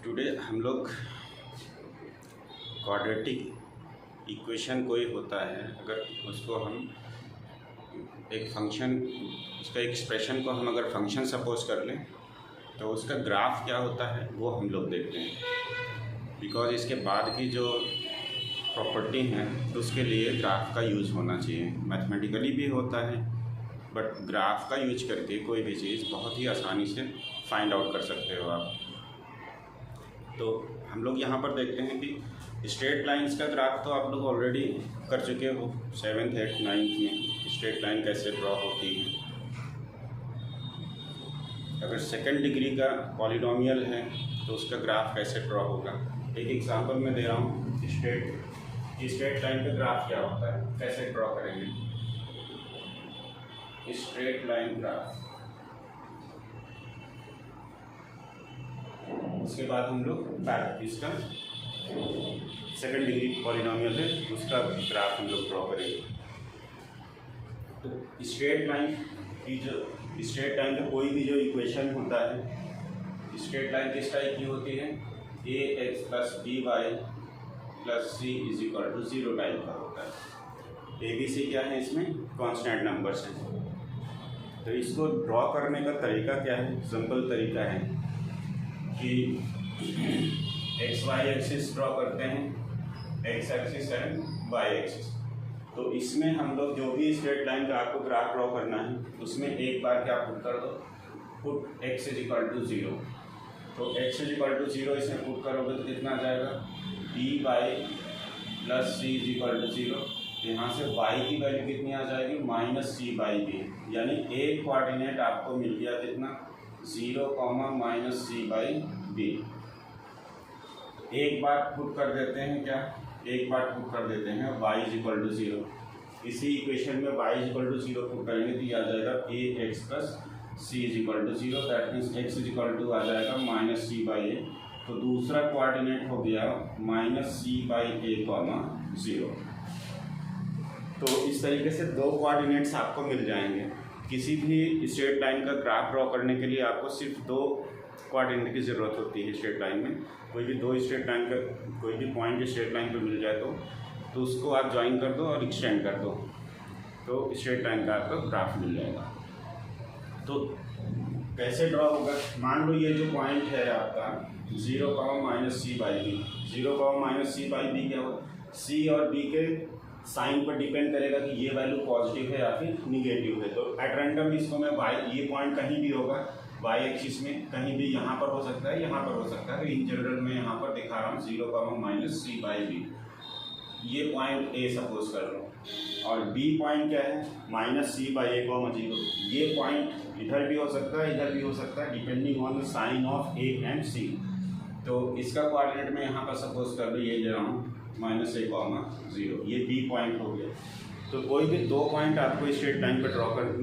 Today हम लोग quadratic equation कोई होता है, अगर उसको हम एक फंक्शन, उसका एक्सप्रेशन को हम अगर फंक्शन सपोज कर लें तो उसका ग्राफ क्या होता है वो हम लोग देखते हैं। बिकॉज इसके बाद की जो प्रॉपर्टी हैं उसके लिए ग्राफ का यूज होना चाहिए। मैथमेटिकली भी होता है बट ग्राफ का यूज करके कोई भी चीज़ बहुत ही आसानी से फाइंड आउट कर सकते हो आप। तो हम लोग यहाँ पर देखते हैं कि स्ट्रेट लाइंस का ग्राफ तो आप लोग ऑलरेडी कर चुके हो 7th 8th 9th में, स्ट्रेट लाइन कैसे ड्रॉ होती है। अगर सेकंड डिग्री का पॉलिनोमियल है तो उसका ग्राफ कैसे ड्रॉ होगा। एक एग्जांपल मैं दे रहा हूँ, स्ट्रेट लाइन का ग्राफ क्या होता है, कैसे ड्रॉ करेंगे स्ट्रेट लाइन ग्राफ। उसके बाद हम लोग इसका सेकंड डिग्री पॉलिनोमियल है उसका ग्राफ हम लोग ड्रॉ करेंगे। तो स्ट्रेट लाइन का कोई भी जो इक्वेशन होता है, स्ट्रेट लाइन किस टाइप की होती है, ax + by + c = 0 टाइप का होता है। a b c क्या है, इसमें कांस्टेंट नंबर्स हैं। तो इसको ड्रॉ करने का तरीका क्या है, सिंपल तरीका है कि एक्स वाई एक्सिस ड्रॉ करते हैं, X axis and Y axis. तो इसमें हम लोग जो भी स्ट्रेट लाइन का आपको ग्राफ ड्रॉ करना है उसमें एक बार क्या पुट कर दो, पुट x = 0। तो x = 0 इसमें पुट करोगे तो कितना आ जाएगा, b + c = 0। यहाँ से y की वैल्यू कितनी आ जाएगी, -c/b। यानी एक कोऑर्डिनेट आपको मिल गया कितना, 0, -c/b। एक बार पुट कर देते हैं क्या, एक बार पुट कर देते हैं y = 0। इसी इक्वेशन में y = 0 पुट करेंगे तो ये आ जाएगा ax + c = 0। That means x = आ जाएगा -c/a। तो दूसरा कोऑर्डिनेट हो गया -c/a, 0। तो इस तरीके से दो कोऑर्डिनेट्स आपको मिल जाएंगे। किसी भी स्ट्रेट लाइन का ग्राफ ड्रॉ करने के लिए आपको सिर्फ दो कोऑर्डिनेट की ज़रूरत होती है। स्ट्रेट लाइन में कोई भी दो स्ट्रेट लाइन का कोई भी पॉइंट स्ट्रेट लाइन पर मिल जाए तो उसको आप ज्वाइन कर दो और एक्सटेंड कर दो तो स्ट्रेट लाइन का आपका ग्राफ मिल जाएगा। तो कैसे ड्रॉ होगा, मान लो ये जो पॉइंट है आपका 0, -c/b। 0, -c/b क्या होगा, c और b के साइन पर डिपेंड करेगा कि ये वैल्यू पॉजिटिव है या फिर निगेटिव है। तो एट रैंडम इसको मैं ये पॉइंट कहीं भी होगा वाई एक्सिस में, कहीं भी यहाँ पर हो सकता है, यहाँ पर हो सकता है। इन जनरल मैं यहाँ पर दिखा रहा हूँ 0, -c/b। ये पॉइंट ए सपोज कर लो और बी पॉइंट क्या है, -c/a, 0। ये पॉइंट इधर भी हो सकता है, इधर भी हो सकता है, depending on the sign of A and C. तो इसका कोऑर्डिनेट मैं यहाँ पर सपोज कर लो ये ले रहा हूँ -a, 0। ये बी पॉइंट हो गया। तो कोई भी दो पॉइंट आपको स्ट्रेट लाइन पर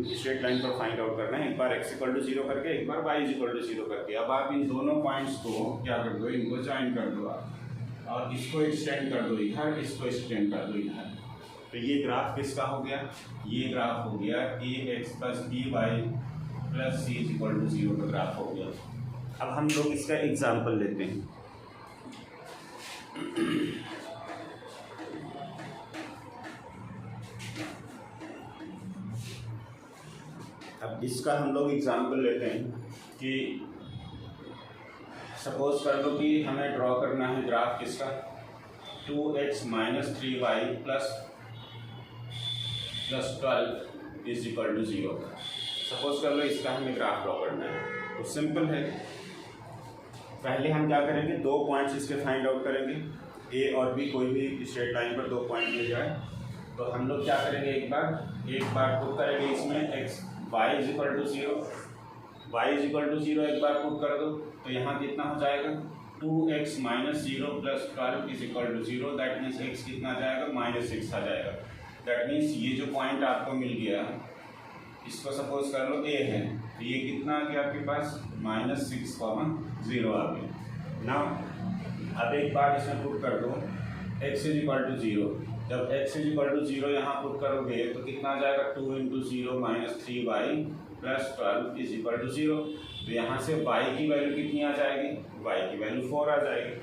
स्ट्रेट लाइन पर फाइंड आउट करना है, एक बार x = 0 करके, एक बार y = 0 करके। अब आप इन दोनों पॉइंट्स को क्या कर दो, इनको ज्वाइन कर दो आप और इसको एक्सटेंड कर दो इधर, इसको एक्सटेंड कर दो इधर। तो ये ग्राफ किसका हो गया, ये ग्राफ हो गया ax + by + c = 0 का ग्राफ हो गया। अब हम लोग इसका एग्जाम्पल लेते हैं। अब इसका हम लोग एग्जाम्पल लेते हैं कि सपोज कर लो कि हमें ड्रॉ करना है ग्राफ किसका, 2x - 3y + 12 = 0 का। सपोज कर लो इसका हमें ग्राफ ड्रॉ करना है। तो सिंपल है, पहले हम क्या करेंगे, दो पॉइंट्स इसके फाइंड आउट करेंगे। ए और बी कोई भी स्ट्रेट लाइन पर दो पॉइंट मिल जाए तो हम लोग क्या करेंगे, एक बार पुट करेंगे इसमें x y = 0, y = 0 एक बार पुट कर दो तो यहाँ कितना हो जाएगा, 2x - 0 + 12 = 0। दैट मीन्स x कितना आ जाएगा, -6 आ जाएगा। दैट मीन्स ये जो पॉइंट आपको मिल गया इसको सपोज कर लो a है, तो ये कितना आ गया आपके पास, -6, 0 आ गया ना। अब एक बार इसमें पुट कर दो x = 0। जब x = 0 यहाँ पुट करोगे तो कितना आ जाएगा, 2 × 0 - 3y plus 12 is equal to 0। तो यहाँ से y की वैल्यू कितनी आ जाएगी, y की वैल्यू 4 आ जाएगी।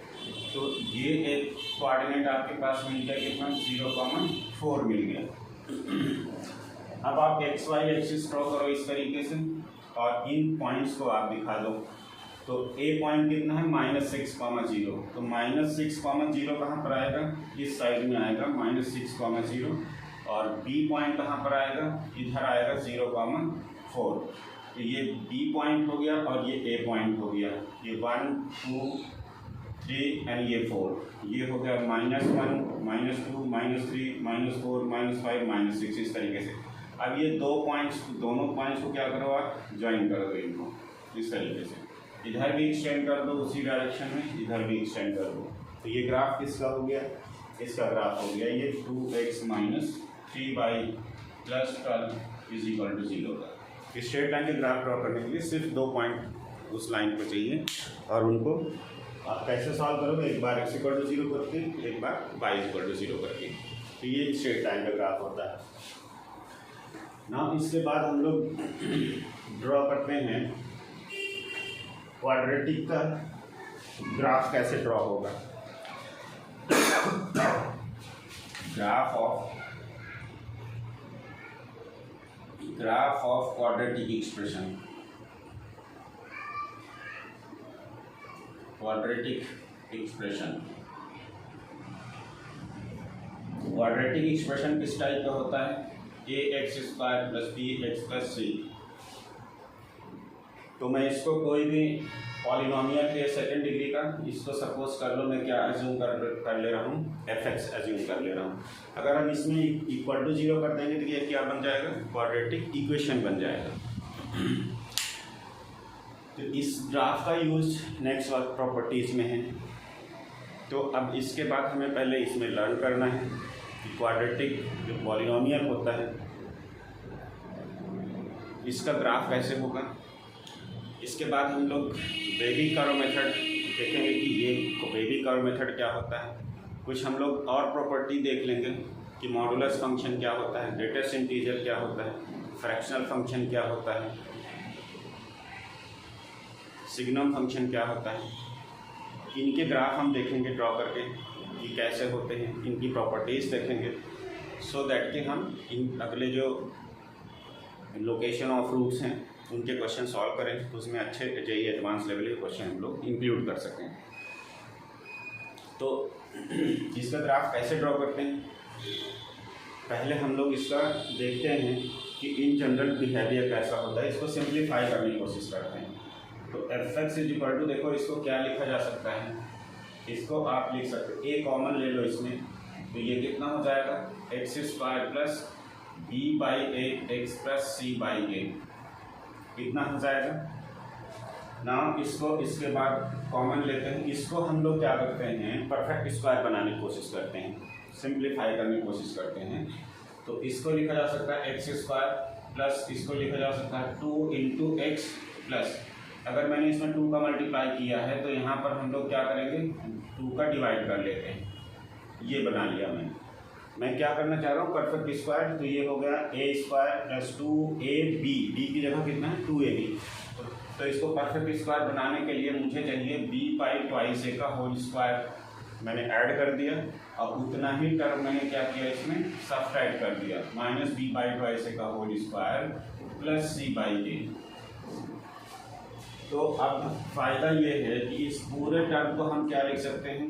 तो ये एक कोऑर्डिनेट आपके पास मिल गया, कितना 0,4 मिल गया। अब आप एक्स वाई एक्सिस ड्रॉ करो इस तरीके से और इन पॉइंट्स को आप दिखा दो। तो ए पॉइंट कितना है -6,0, तो -6,0 कहाँ पर आएगा, इस साइड में आएगा -6,0 और बी पॉइंट कहाँ पर आएगा, इधर आएगा 0,4। तो ये बी पॉइंट हो गया और ये ए पॉइंट हो गया, ये 1 2 3 एंड ये 4, ये हो गया -1 -2 -3 -4 -5 -6 इस तरीके से। अब ये दोनों पॉइंट्स को क्या करो, आप ज्वाइन कर दो इनको इस तरीके से, इधर भी एक्सटेंड कर दो उसी डायरेक्शन में, इधर भी एक्सटेंड कर दो। तो ये ग्राफ किसका हो गया, इसका ग्राफ हो गया ये 2x - 3y + 12 is equal to 0 का। स्ट्रेट लाइन के ग्राफ ड्रॉ करने के लिए सिर्फ 2 पॉइंट उस लाइन को चाहिए और उनको आप कैसे सॉल्व करोगे, एक बार x = 0 करके, एक बार y = 0 करके। तो ये स्ट्रेट लाइन का ग्राफ होता है ना। इसके बाद हम लोग ड्रॉ करते हैं क्वाड्रेटिक का ग्राफ कैसे ड्रॉ होगा। Graph of quadratic expression, quadratic expression किस टाइप का होता है, ax² + bx + c। तो मैं इसको कोई भी पॉलिनोमियल है सेकेंड डिग्री का, इसको सपोज कर लो मैं क्या एज्यूम कर ले रहा हूँ, fx एज्यूम कर ले रहा हूँ। अगर हम इसमें इक्वल टू 0 कर देंगे तो ये क्या बन जाएगा, क्वाड्रेटिक इक्वेशन बन जाएगा। तो इस ग्राफ का यूज नेक्स्ट वर्क प्रॉपर्टीज में है। तो अब इसके बाद हमें पहले इसमें लर्न करना है कि क्वाड्रेटिक जो पॉलिनोमियल होता है इसका ग्राफ कैसे होगा। इसके बाद हम लोग बेबी कर्व मेथड देखेंगे कि ये बेबी कर्व मेथड क्या होता है। कुछ हम लोग और प्रॉपर्टी देख लेंगे कि मॉडुलस फंक्शन क्या होता है, ग्रेटेस्ट इंटीजर क्या होता है, फ्रैक्शनल फंक्शन क्या होता है, सिग्नम फंक्शन क्या होता है। इनके ग्राफ हम देखेंगे ड्रॉ करके कि कैसे होते हैं, इनकी प्रॉपर्टीज़ देखेंगे सो दैट कि हम इन अगले जो लोकेशन ऑफ रूट्स हैं उनके क्वेश्चन सॉल्व करें तो उसमें अच्छे जेईई एडवांस लेवल के क्वेश्चन हम लोग इंक्लूड कर सकें। तो इसका ग्राफ कैसे ड्रॉ करते हैं, पहले हम लोग इसका देखते हैं कि इन जनरल बिहेवियर कैसा होता है, इसको सिंप्लीफाई करने की कोशिश करते हैं। तो fx = देखो इसको क्या लिखा जा सकता है, इसको आप लिख सकते हो, a कॉमन ले लो इसमें, तो ये कितना हो जाएगा x² + b/a x + c/a, कितना हो जाएगा ना। इसको इसके बाद कॉमन लेते हैं, इसको हम लोग क्या करते हैं परफेक्ट स्क्वायर बनाने की कोशिश करते हैं, सिंप्लीफाई करने की कोशिश करते हैं। तो इसको लिखा जा सकता है x² प्लस इसको लिखा जा सकता है 2 × x प्लस, अगर मैंने इसमें 2 का मल्टीप्लाई किया है तो यहाँ पर हम लोग क्या करेंगे 2 का डिवाइड कर लेते हैं, ये बना लिया मैं क्या करना चाह रहा हूँ परफेक्ट स्क्वायर। तो ये हो गया a² + 2ab, b की जगह कितना है 2ab। तो इसको परफेक्ट स्क्वायर बनाने के लिए मुझे चाहिए b/2a का होल स्क्वायर, मैंने ऐड कर दिया और उतना ही टर्म मैंने क्या किया इसमें सब्ट्रैक्ट कर दिया, -b/2a का होल स्क्वायर + c/a। तो अब फायदा ये है कि इस पूरे टर्म को हम क्या लिख सकते हैं,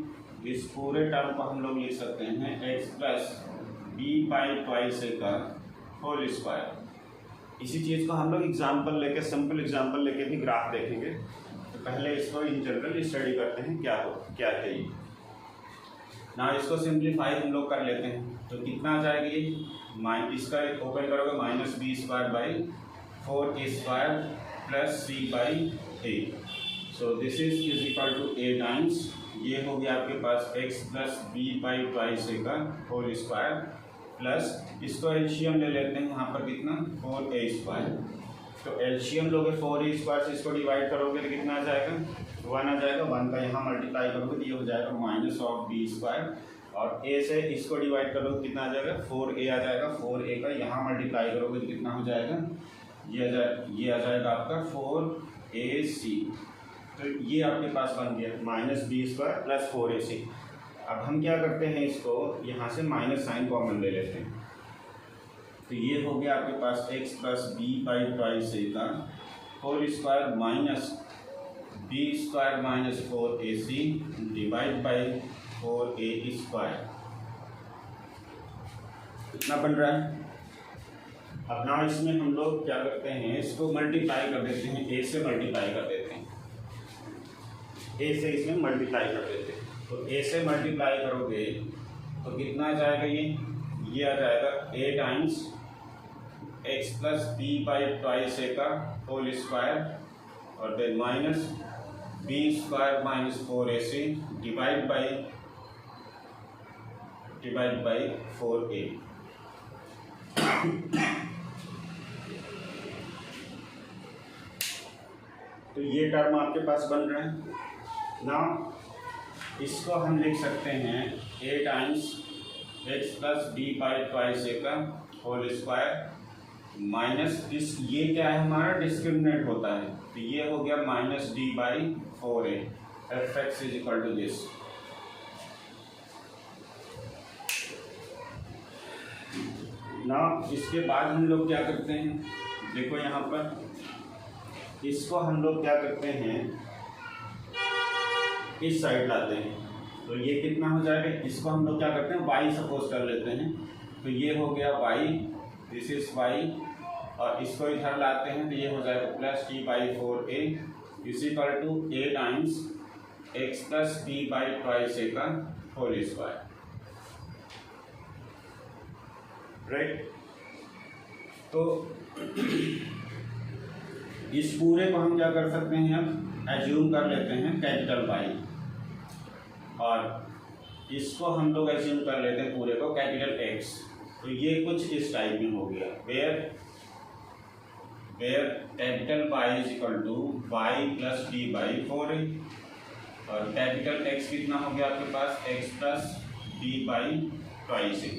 इस पूरे टर्म को हम लोग लिख सकते हैं x + b/2a का होल स्क्वायर। इसी चीज़ को हम लोग एग्जाम्पल लेके, सिंपल एग्जाम्पल लेके भी ग्राफ देखेंगे। तो पहले इसको इन जनरल स्टडी करते हैं क्या है ये ना। इसको सिंप्लीफाई हम लोग कर लेते हैं तो कितना आ जाएगी, इसका ओपन करोगे -b² / 4a² + c/a। So this is equal to a times, ये हो गया आपके पास x + b/2a का होल स्क्वायर प्लस इसको एलसीएम ले लेते हैं, यहाँ पर कितना 4a²। तो एलसीएम लोगे 4a² से इसको डिवाइड करोगे तो कितना आ जाएगा 1 आ जाएगा, 1 का यहाँ मल्टीप्लाई करोगे तो ये हो जाएगा -b², और a से इसको डिवाइड करोगे कितना आ जाएगा 4a आ जाएगा, 4a का यहाँ मल्टीप्लाई करोगे तो कितना हो जाएगा ये आ जाएगा आपका 4AC। तो ये आपके पास बन गया -b² + 4AC। अब हम क्या करते हैं, इसको यहाँ से माइनस साइन कॉमन ले लेते हैं। तो ये हो गया आपके पास x + b/2a का whole square minus b² - 4AC divide by 4a²। कितना बन रहा है? अब ना इसमें हम लोग क्या करते हैं, इसको मल्टीप्लाई कर देते हैं, a से मल्टीप्लाई कर देते हैं, a से इसमें मल्टीप्लाई कर देते हैं। तो a से मल्टीप्लाई करोगे तो कितना आ जाएगा, ये आ जाएगा a टाइम्स x + b/2a का होल स्क्वायर और फिर minus b² - 4AC divide by 4a। तो ये टर्म आपके पास बन रहा है ना। इसको हम लिख सकते हैं a टाइम्स x + b/2a का होल स्क्वायर माइनस ये क्या है हमारा, डिस्क्रिमिनेंट होता है, तो ये हो गया -d/4a fx = दिस। ना इसके बाद हम लोग क्या करते हैं, देखो यहाँ पर इसको हम लोग क्या करते हैं, इस साइड लाते हैं। तो ये कितना हो जाएगा, इसको हम लोग क्या करते हैं y सपोज कर लेते हैं। तो ये हो गया y, दिस इज y, और इसको इधर लाते हैं तो ये हो जाएगा +t/4a = a times x + b/2a का होल स्क्वायर, राइट। तो इस पूरे को हम क्या कर सकते हैं, अब एज्यूम कर लेते हैं कैपिटल Y, और इसको हम लोग एज्यूम कर लेते हैं पूरे को कैपिटल X। तो ये कुछ इस टाइप में हो गया, where capital Y = y + b/4a और कैपिटल X कितना हो गया आपके पास, x + b/2a।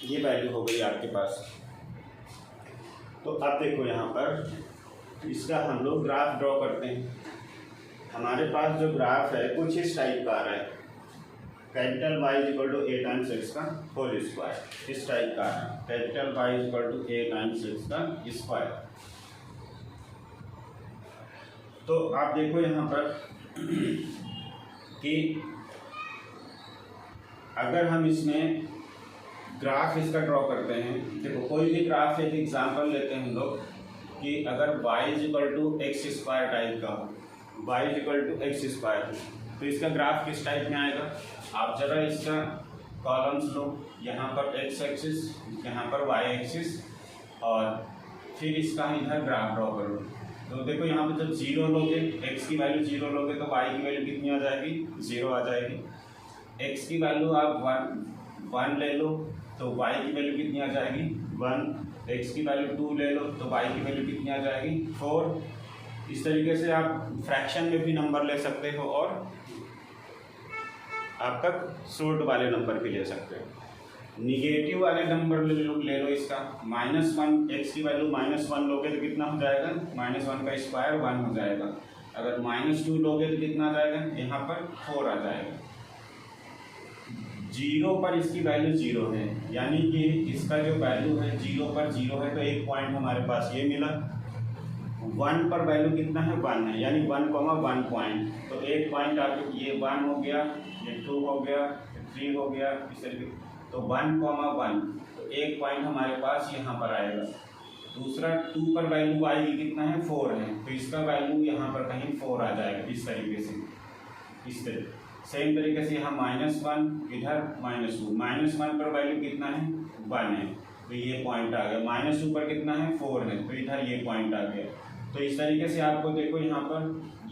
ये वैल्यू हो गई आपके पास। तो अब देखो यहाँ पर इसका हम लोग ग्राफ ड्रॉ करते हैं। हमारे पास जो ग्राफ है कुछ इस टाइप का आ रहा है, capital Y = a times x का होल स्क्वायर, इस टाइप का आ रहा है, capital Y = a times x का स्क्वायर। तो आप देखो यहाँ पर कि अगर हम इसमें ग्राफ इसका ड्रॉ करते हैं, देखो कोई भी ग्राफ, एक एग्जांपल लेते हैं हम लोग कि अगर y = x² टाइप का हो, y = x², तो इसका ग्राफ किस टाइप में आएगा। आप जरा इसका कॉलम्स लो, यहाँ पर x एक्सिस, यहाँ पर y एक्सिस, और फिर इसका इधर ग्राफ ड्रॉ करो। तो देखो यहाँ पे जब 0 लोगे, x की वैल्यू 0 लोगे तो y की वैल्यू कितनी आ जाएगी, 0 आ जाएगी। x की वैल्यू आप 1 ले लो तो y की वैल्यू कितनी आ जाएगी, 1। x की वैल्यू 2 ले लो तो y की वैल्यू कितनी आ जाएगी, 4। इस तरीके से आप फ्रैक्शन में भी नंबर ले सकते हो और आप तक शॉर्ट वाले नंबर भी ले सकते हो। निगेटिव वाले नंबर ले लो इसका -1, x की वैल्यू -1 लोगे तो कितना हो जाएगा, -1 का स्क्वायर 1 हो जाएगा। अगर -2 लोगे तो कितना आ जाएगा, यहाँ पर 4 आ जाएगा। 0 पर इसकी वैल्यू 0 है, यानी कि इसका जो वैल्यू है 0 पर 0 है, तो एक पॉइंट हमारे पास ये मिला। 1 पर वैल्यू कितना है, 1 है, यानी 1,1 पॉइंट। तो एक पॉइंट आप ये 1 हो गया, ये 2 हो गया, 3 हो गया, इस तरीके। तो 1,1, तो एक पॉइंट हमारे पास यहाँ पर आएगा। दूसरा 2 पर वैल्यू आएगी कितना है, 4 है, तो इसका वैल्यू यहाँ पर कहीं 4 आ जाएगा, इस तरीके से। इस तरीके सेम तरीके से यहाँ -1, इधर -2। -1 पर वैल्यू कितना है, 1 है, तो ये पॉइंट आ गया। -2 पर कितना है, 4 है, तो इधर ये पॉइंट आ गया। तो इस तरीके से आपको देखो यहाँ पर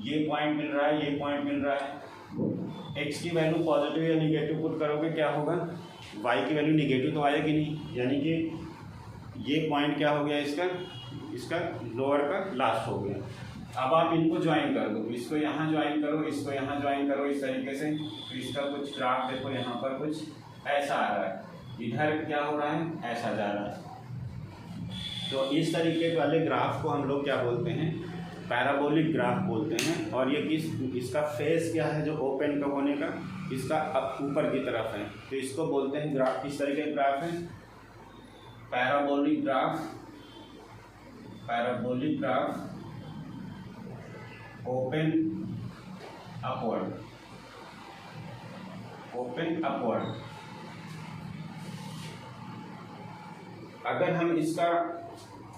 ये पॉइंट मिल रहा है, ये पॉइंट मिल रहा है। x की वैल्यू पॉजिटिव या निगेटिव पुट करोगे क्या होगा, y की वैल्यू निगेटिव तो आएगी नहीं, यानी कि ये पॉइंट क्या हो गया, इसका लोअर का लास्ट हो गया। अब आप इनको ज्वाइन कर दो, इसको यहाँ ज्वाइन करो, इसको यहाँ ज्वाइन करो, इस तरीके से। तो इसका कुछ ग्राफ देखो, यहाँ पर कुछ ऐसा आ रहा है, इधर क्या हो रहा है, ऐसा जा रहा है। तो इस तरीके वाले ग्राफ को हम लोग क्या बोलते हैं, पैराबोलिक ग्राफ बोलते हैं। और ये इसका फेस क्या है जो ओपन का होने का, इसका ऊपर की तरफ है, तो इसको बोलते हैं ग्राफ। किस तरीके का ग्राफ है, parabolic graph. Parabolic graph open upward, open upward. अगर हम इसका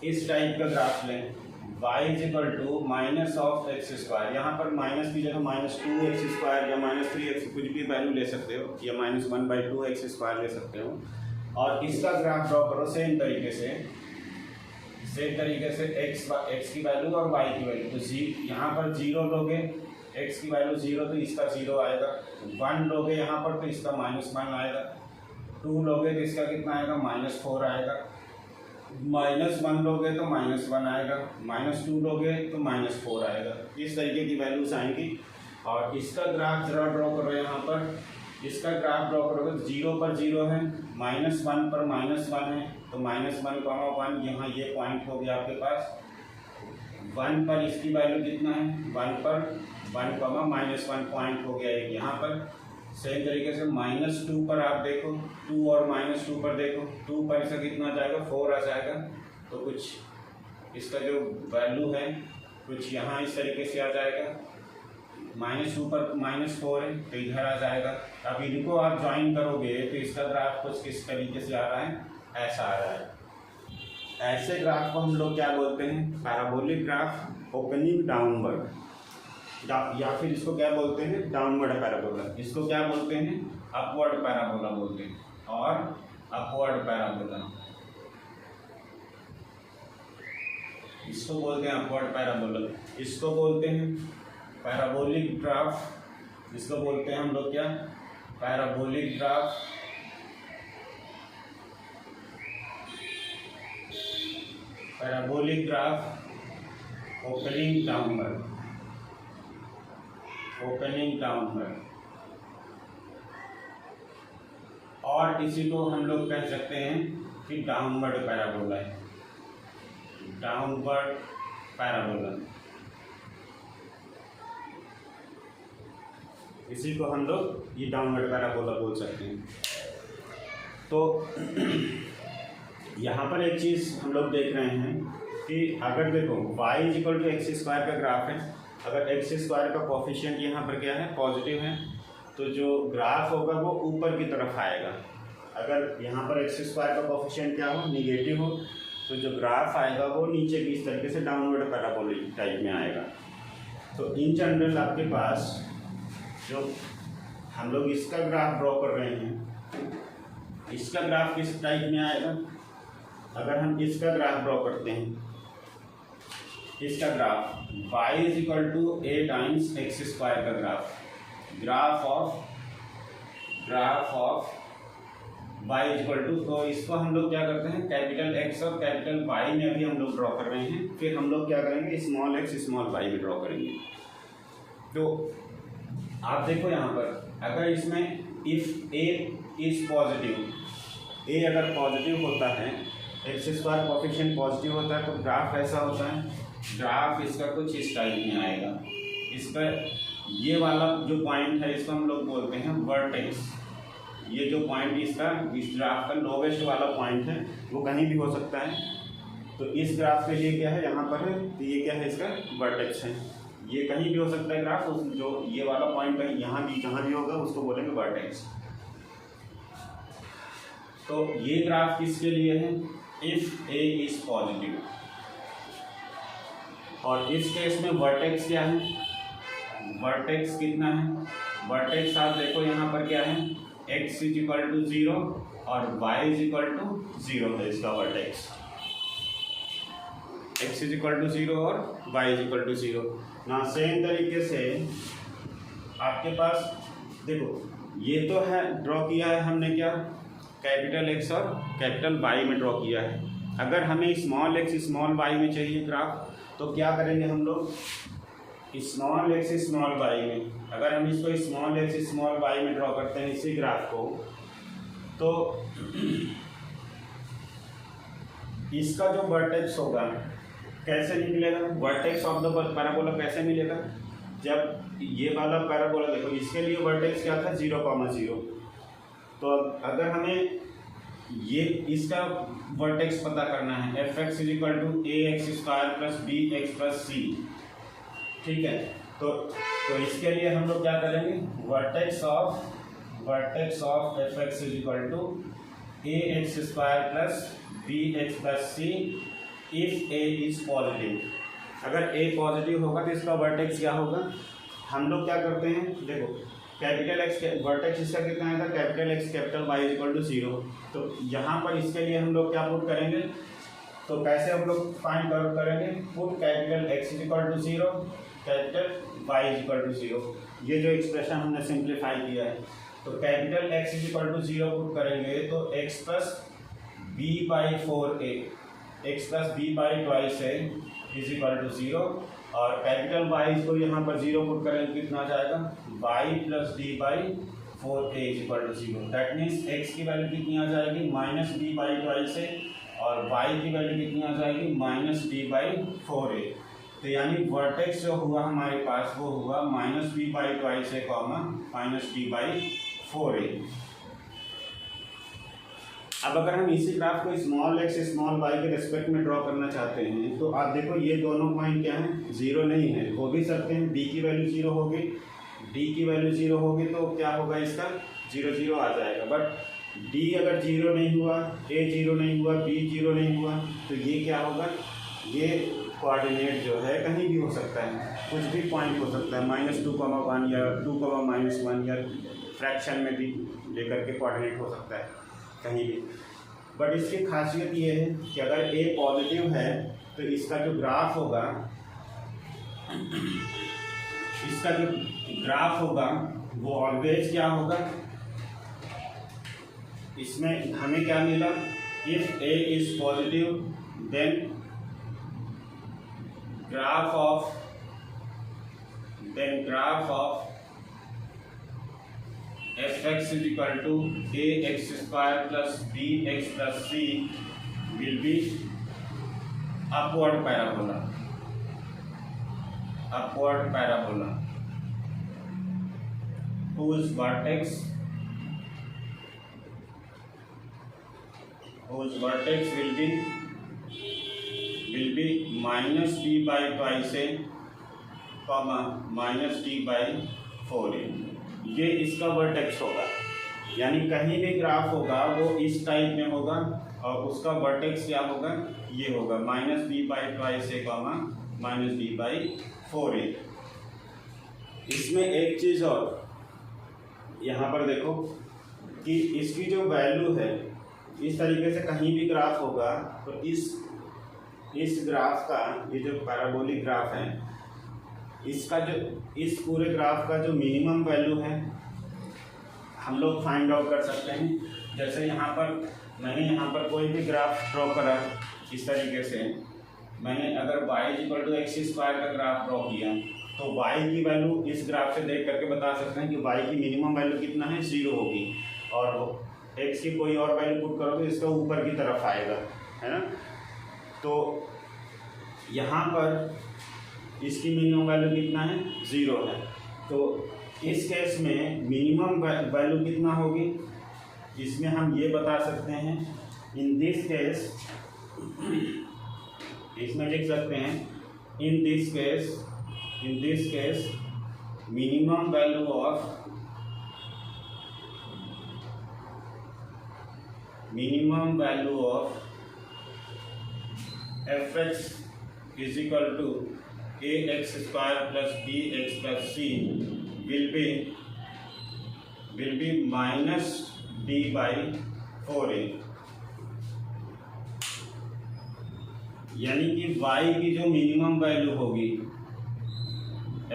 इस टाइप का ग्राफ लें, y equal to minus of X square, यहाँ पर माइनस की जगह -2x² या -3x कुछ भी वैल्यू ले सकते हो, या -1/2x² ले सकते हो। और इसका ग्राफ ड्रॉ करो सेम तरीके से x की वैल्यू और y की वैल्यू। तो यहाँ पर 0 लोगे, x की वैल्यू 0 तो इसका 0 आएगा। 1 लोगे यहाँ पर तो इसका -1 आएगा। 2 लोगे तो इसका कितना आएगा, -4 आएगा। -1 लोगे तो -1 आएगा। -2 लोगे तो -4 आएगा। इस तरीके की वैल्यूज आएंगी। और इसका ग्राफ जरा ड्रॉ करो, यहाँ पर इसका ग्राफ ड्रॉ करोगे तो 0 पर 0 है, -1 पर -1 है, तो -1, यहाँ ये पॉइंट हो गया आपके पास। 1 पर इसकी वैल्यू कितना है, 1 पर 1, -1 पॉइंट हो गया एक यहाँ पर। सेम तरीके से -2 पर आप देखो, 2 और -2 पर देखो, 2 पर इसका कितना जाएगा, 4 आ जाएगा। तो कुछ इसका जो वैल्यू है कुछ यहाँ इस तरीके से आ जाएगा। -2 पर -4 है तो इधर आ जाएगा। अब इनको आप ज्वाइन करोगे तो इसका ग्राफ कुछ किस तरीके से आ रहा है, ऐसा आ रहा है। ऐसे ग्राफ को हम लोग क्या बोलते हैं, पैराबोलिक ग्राफ ओपनिंग डाउनवर्ड, या फिर इसको क्या बोलते हैं, डाउनवर्ड पैराबोला। इसको क्या बोलते हैं, अपवर्ड पैराबोला बोलते हैं, और अपवर्ड पैराबोला इसको बोलते हैं, अपवर्ड पैराबोला। इसको बोलते हैं पैराबोलिक ग्राफ। इसको बोलते हैं हम लोग क्या, parabolic graph. Parabolic graph opening downward, opening downward. और इसी को हम लोग कह सकते हैं कि डाउनवर्ड पैराबोला है, डाउनवर्ड पैराबोला। इसी को हम लोग ये डाउनवर्ड पैराबोला बोल सकते हैं। तो यहाँ पर एक चीज़ हम लोग देख रहे हैं कि अगर देखो y इक्वल टू x² का ग्राफ है, अगर x² का कोफिशिएंट यहाँ पर क्या है, पॉजिटिव है, तो जो ग्राफ होगा वो ऊपर की तरफ आएगा। अगर यहाँ पर x² का कोफिशिएंट क्या हो, निगेटिव हो, तो जो ग्राफ आएगा वो नीचे की इस तरीके से डाउनवर्ड पैराबोलिक टाइप में आएगा। तो इन जनरल आपके पास जो हम लोग इसका ग्राफ ड्रॉ कर रहे हैं, इसका ग्राफ किस टाइप में आएगा। अगर हम इसका ग्राफ ड्रॉ करते हैं, इसका graph y equal to a times x² का graph, graph of y equal to, तो इसको हम लोग क्या करते हैं, कैपिटल X और कैपिटल Y में अभी हम लोग ड्रॉ कर रहे हैं। फिर हम लोग क्या करेंगे, स्मॉल x स्मॉल y में ड्रॉ करेंगे। तो आप देखो यहाँ पर, अगर इसमें if a is positive, a अगर पॉजिटिव होता है, x² कोफिशिएंट पॉजिटिव होता है, तो ग्राफ ऐसा होता है, ग्राफ इसका कुछ इस टाइप में आएगा। इसका ये वाला जो पॉइंट है इसको हम लोग बोलते हैं वर्टेक्स। ये जो पॉइंट इसका, इस ग्राफ का लोवेस्ट वाला पॉइंट है, वो कहीं भी हो सकता है। तो इस ग्राफ के लिए क्या है, यहाँ पर है, तो ये क्या है, इसका वर्टेक्स है। ये कहीं भी हो सकता है ग्राफ, जो ये वाला पॉइंट है यहाँ भी, जहाँ भी होगा उसको बोलेंगे वर्टेक्स। तो ये ग्राफ किसके लिए है, इफ a इज पॉजिटिव। और इस केस में वर्टेक्स क्या है, वर्टेक्स कितना है, वर्टेक्स आप देखो यहाँ पर क्या है, x इज इक्वल टू 0 और y इज इक्वल टू 0 है इसका vertex. x is equal to 0 और y इज इक्वल टू 0 ना। सेम तरीके से आपके पास देखो, ये तो है ड्रॉ किया है हमने क्या, कैपिटल X और कैपिटल Y में ड्रॉ किया है। अगर हमें स्मॉल x स्मॉल y में चाहिए ग्राफ, तो क्या करेंगे हम लोग, स्मॉल x स्मॉल y में, अगर हम इसको स्मॉल x स्मॉल y में ड्रॉ करते हैं इसी ग्राफ को, तो इसका जो वर्टेक्स होगा कैसे निकलेगा, वर्टेक्स ऑफ द पैराबोला कैसे मिलेगा, जब ये वाला पैराबोला देखो इसके लिए वर्टेक्स क्या था 0,0, तो अगर हमें ये इसका वर्टेक्स पता करना है fx = ax² + bx + c, ठीक है। तो इसके लिए हम लोग क्या करेंगे, vertex of fx = ax² + bx + c if a is positive. अगर a पॉजिटिव होगा तो इसका वर्टेक्स क्या होगा, हम लोग क्या करते हैं देखो कैपिटल X वर्टेक्स इसका कितना आएगा, कैपिटल X कैपिटल Y = 0। तो यहाँ पर इसके लिए हम लोग क्या पुट करेंगे, तो कैसे हम लोग फाइंड आउट करेंगे, put capital X = 0 capital Y = 0। ये जो एक्सप्रेशन हमने सिंप्लीफाई किया है, तो कैपिटल X = 0 पुट करेंगे तो x + b/4a x + b/2a = 0, और कैपिटल Y को यहाँ पर 0 पुट करेंगे कितना जाएगा, y + d/4a = 0। That means x की वैल्यू कितनी आ जाएगी -b/2a और y की वैल्यू कितनी आ जाएगी -d/4a। तो यानी वर्टेक्स जो हुआ हमारे पास वो हुआ -b/2a, -d/4a। अब अगर हम इसी ग्राफ को स्मॉल x स्मॉल y के रिस्पेक्ट में ड्रॉ करना चाहते हैं, तो आप देखो ये दोनों पॉइंट क्या हैं, 0 नहीं है, हो भी सकते हैं। b की वैल्यू 0 होगी, d की वैल्यू 0 होगी, तो क्या होगा इसका 0 0 आ जाएगा। बट d अगर 0 नहीं हुआ, a 0 नहीं हुआ, b 0 नहीं हुआ, तो ये क्या होगा, ये कोऑर्डिनेट जो है कहीं भी हो सकता है, कुछ भी पॉइंट हो सकता है, -2,1 या 2,-1 या फ्रैक्शन में भी लेकर के कोऑर्डिनेट हो सकता है कहीं भी। बट इसकी खासियत ये है कि अगर a पॉजिटिव है तो इसका जो ग्राफ होगा, वो ऑलवेज क्या होगा, इसमें हमें क्या मिला, if a is positive then graph of fx = ax² + bx + c will be upward parabola whose vertex will be -b/2a, -d/4a। ये इसका वर्टेक्स होगा, यानी कहीं भी ग्राफ होगा वो इस टाइप में होगा, और उसका वर्टेक्स क्या होगा, ये होगा -b/2a, -d/4a। इसमें एक चीज़ और यहाँ पर देखो कि इसकी जो वैल्यू है, इस तरीके से कहीं भी ग्राफ होगा तो इस ग्राफ का, ये जो पैराबोलिक ग्राफ है, इसका जो इस पूरे ग्राफ का जो मिनिमम वैल्यू है हम लोग फाइंड आउट कर सकते हैं। जैसे मैंने यहाँ पर कोई भी ग्राफ ड्रॉ करा, इस तरीके से मैंने अगर y = x² का ग्राफ ड्रॉ किया, तो y की वैल्यू इस ग्राफ से देख करके बता सकते हैं कि y की मिनिमम वैल्यू कितना है, 0 होगी, और x की कोई और वैल्यू पुट करोगे इसका ऊपर की तरफ आएगा, है ना। तो यहाँ पर इसकी मिनिमम वैल्यू कितना है, 0 है। तो इस केस में मिनिमम वैल्यू कितना होगी, इसमें हम ये बता सकते हैं, इन दिस केस, इसमें लिख सकते हैं in this case minimum value of fx = ax² + bx + c will be -d/4a। यानी कि y की जो मिनिमम वैल्यू होगी,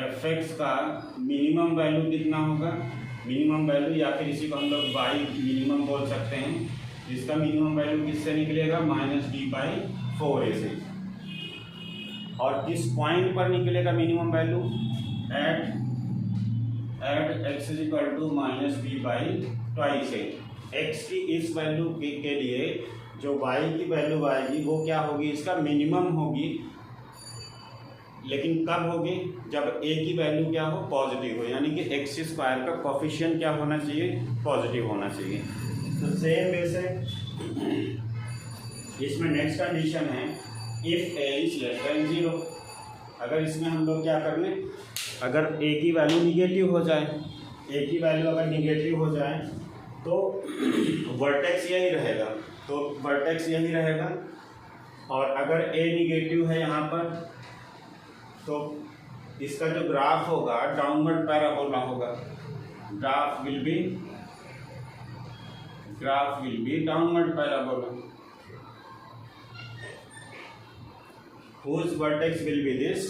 fx का मिनिमम वैल्यू कितना होगा, मिनिमम वैल्यू, या फिर इसी को हम लोग y मिनिमम बोल सकते हैं, इसका मिनिमम वैल्यू किससे निकलेगा, -d/4a से। और किस पॉइंट पर निकलेगा minimum value, eight x = -b/2 से। x की इस वैल्यू के लिए जो y की वैल्यू आएगी वो क्या होगी, इसका मिनिमम होगी। लेकिन कब होगी, जब a की वैल्यू क्या हो, पॉजिटिव हो, यानी कि x स्क्वायर का कोफिशिएंट क्या होना चाहिए, पॉजिटिव होना चाहिए। तो सेम वे से इसमें नेक्स्ट कंडीशन है if a is less than 0। अगर इसमें हम लोग क्या कर लें, अगर a की वैल्यू निगेटिव हो जाए, a की वैल्यू अगर निगेटिव हो जाए तो वर्टेक्स यही रहेगा, तो वर्टेक्स यही रहेगा। और अगर a निगेटिव है यहाँ पर तो इसका जो ग्राफ होगा डाउनवर्ड पैराबोला होगा, graph will be downward parabola. whose vertex will be this,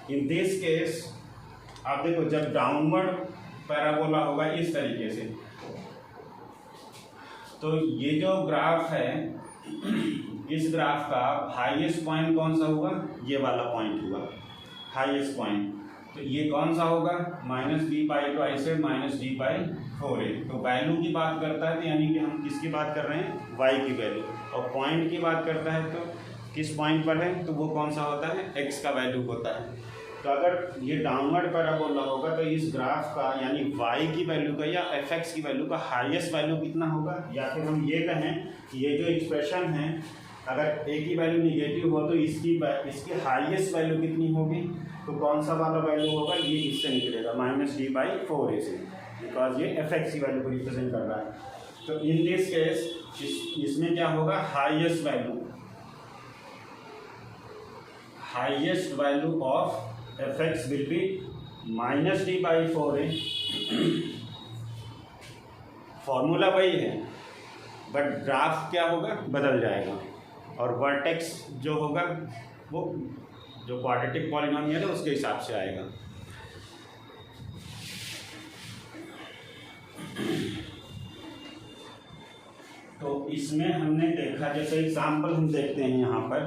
in this case आप देखो जब डाउनवर्ड पैराबोला होगा इस तरीके से, तो ये जो ग्राफ है इस ग्राफ का हाईएस्ट पॉइंट कौन सा होगा, ये वाला पॉइंट होगा हाईएस्ट पॉइंट। तो ये कौन सा होगा, -b/2 से -d/4a। तो वैल्यू की बात करता है तो यानी कि हम किसकी बात कर रहे हैं, y की वैल्यू। और पॉइंट की बात करता है तो किस पॉइंट पर है, तो वो कौन सा होता है, x का वैल्यू होता है। तो अगर ये डाउनवर्ड पैराबोला होगा तो इस ग्राफ का यानी y की वैल्यू का या fx की वैल्यू का हाईएस्ट वैल्यू कितना होगा, या फिर हम ये कहें कि ये जो एक्सप्रेशन है अगर a की वैल्यू निगेटिव हो तो इसकी हाईएस्ट वैल्यू कितनी होगी, तो कौन सा वाला वैल्यू होगा, ये इससे निकलेगा -d/4a से, बिकॉज ये fx की वैल्यू को रिप्रेजेंट कर रहा है। तो इन दिस केस इसमें क्या होगा, highest value of fx will be -d/4a। Formula वही है बट ग्राफ क्या होगा, बदल जाएगा। और वर्टेक्स जो होगा वो जो क्वाड्रेटिक पॉलिनोमियल है उसके हिसाब से आएगा। तो इसमें हमने देखा, जैसे एग्जाम्पल हम देखते हैं यहाँ पर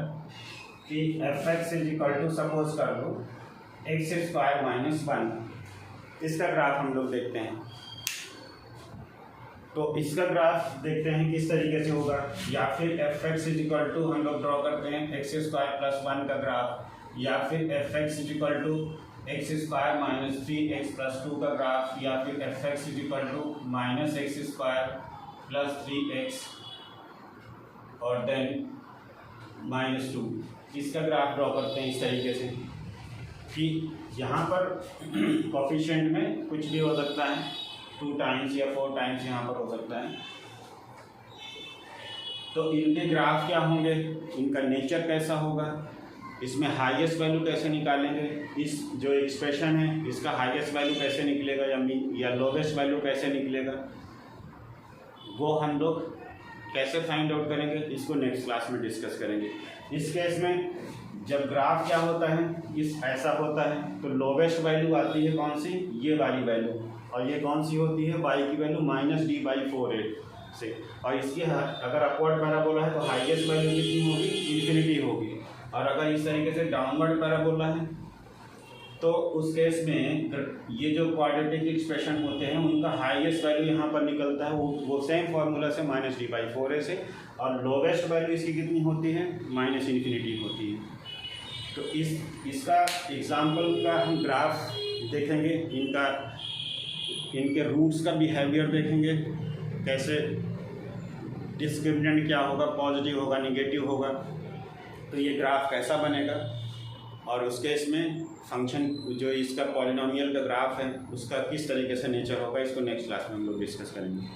कि fx is equal to, suppose कर लो x² - 1, इसका ग्राफ हम लोग देखते हैं। तो इसका ग्राफ देखते हैं किस तरीके से होगा, या फिर fx इज इक्वल टू हम लोग ड्रॉ करते हैं x² + 1 का ग्राफ, या फिर fx is equal to x² - 3x + 2 का ग्राफ, या फिर fx is equal to -x² + 3x और देन -2। इसका ग्राफ ड्रॉ करते हैं इस तरीके से कि यहाँ पर कोफिशिएंट में कुछ भी हो सकता है, 2 टाइम्स या 4 टाइम्स यहाँ पर हो सकता है। तो इनके ग्राफ क्या होंगे, इनका नेचर कैसा होगा, इसमें हाईएस्ट वैल्यू कैसे निकालेंगे, इस जो एक्सप्रेशन है इसका हाईएस्ट वैल्यू कैसे निकलेगा या लोवेस्ट वैल्यू कैसे निकलेगा, वो हम लोग कैसे फाइंड आउट करेंगे, इसको नेक्स्ट क्लास में डिस्कस करेंगे। इस केस में जब ग्राफ क्या होता है, इस ऐसा होता है तो लोवेस्ट वैल्यू आती है कौन सी, ये वाली वैल्यू, और ये कौन सी होती है, y की वैल्यू -d/4a से। और इसकी अगर अपवर्ड पैराबोला है तो हाईएस्ट वैल्यू कितनी होगी, इन्फिनिटी होगी। और अगर इस तरीके से डाउनवर्ड पैराबोला है तो उस केस में ये जो क्वाड्रेटिक एक्सप्रेशन होते हैं उनका हाईएस्ट वैल्यू यहाँ पर निकलता है, वो सेम फार्मूला से -d/4a से, और लोवेस्ट वैल्यू इसकी कितनी होती है, -इन्फिनिटी होती है। तो इसका एग्जाम्पल का हम ग्राफ देखेंगे, इनके रूट्स का बिहेवियर देखेंगे, कैसे डिस्क्रिमिनेंट क्या होगा, पॉजिटिव होगा, निगेटिव होगा, तो ये ग्राफ कैसा बनेगा। और उस केस में फंक्शन जो इसका पॉलिनोमियल का ग्राफ है उसका किस तरीके से नेचर होगा, इसको नेक्स्ट क्लास में हम लोग डिस्कस करेंगे।